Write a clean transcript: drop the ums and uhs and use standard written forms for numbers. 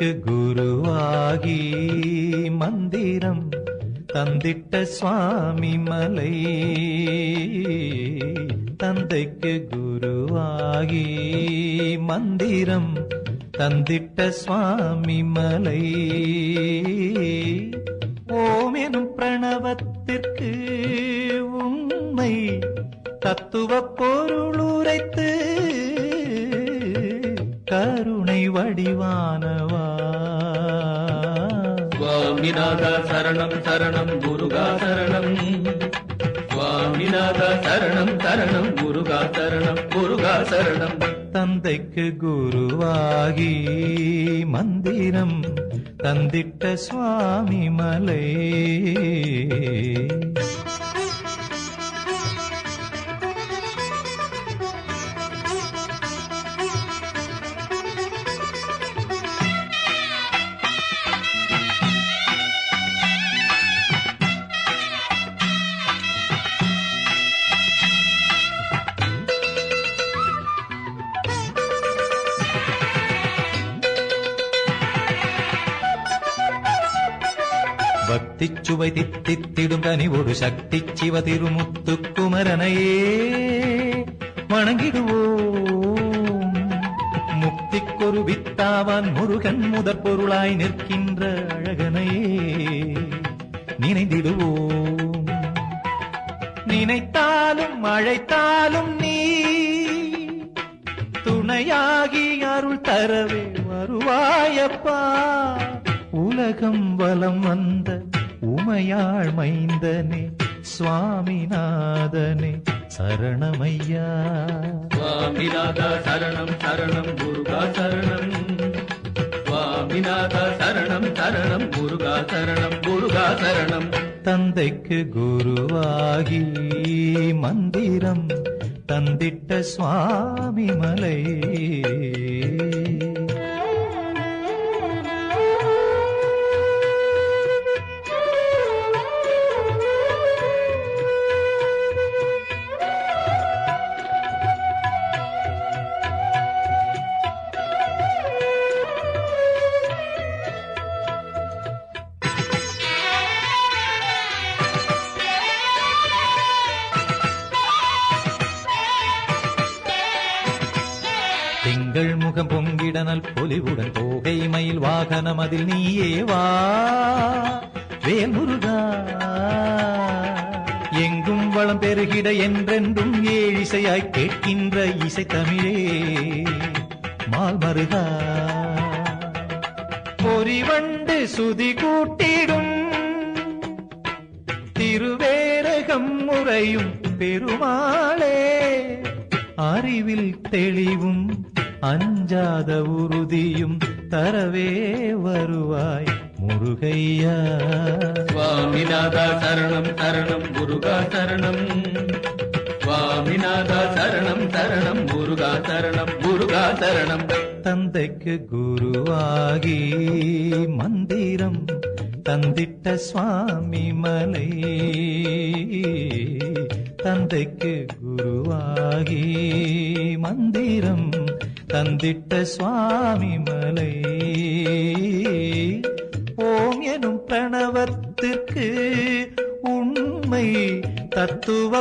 தந்தைக்கு குருவாகி மந்திரம் தந்திட்ட சுவாமி மலை. தந்தைக்கு குருவாகி மந்திரம் தந்திட்ட சுவாமி மலை. ஓம் எனும் பிரணவத்திற்கு உண்மை தத்துவ பொருளுரைத்து கருணை வடிவானவா. சுவாமிநாதா சரணம் சரணம் முருகா சரணம். சுவாமிநாதா சரணம் சரணம் முருகா சரணம் முருகா சரணம். தந்தைக்கு குருவாகி மந்திரம் தந்திட்ட சுவாமி மலை. பக்தி சுவை தித்தித்திடும் கனிவோடு சக்தி சிவ திருமுத்து குமரனையே வணங்கிடுவோம். முக்திக்கொரு வித்தாவான் முருகன் முதற் பொருளாய் நிற்கின்ற அழகனையே நினைந்திடுவோம். நினைத்தாலும் அழைத்தாலும் நீ துணையாகி அருள் தரவே வருவாயப்பா. உலகம் வலம் வந்த உமையாள் மைந்தனே சுவாமிநாதனே சரணமையா. சுவாமிநாதா சரணம் சரணம் முருகா சரணம். சுவாமிநாதா சரணம் சரணம் முருகா சரணம் முருகா சரணம். தந்தைக்கு குருவாகி மந்திரம் தந்திட்ட சுவாமி மலை. திங்கள் முகம் பொங்கிடனல் பொலிவுடன் தோகை மயில் வாகனம் அதில் நீயே வா. வேல்முருகா எங்கும் வளம் பெருகிட என்றென்றும் ஏழிசையாய் கேட்கின்ற இசை தமிழே மால்மருகா. பொறிவண்டு சுதி கூட்டிடும் திருவேரகம் முறையும் பெருமாளே. அறிவில் தெளிவும் அஞ்சாத உறுதியும் தரவே வருவாய் முருகையா. சுவாமிநாதா சரணம் சரணம் முருகா சரணம். சுவாமிநாதா சரணம் சரணம் முருகா சரணம் முருகா சரணம். தந்தைக்கு குருவாகி மந்திரம் தந்திட்ட சுவாமி மலை. தந்தைக்கு குருவாகி மந்திரம் தந்திட்ட சுவாமி மலை. ஓம் எனும் பிரணவத்திற்கு உண்மை தத்துவ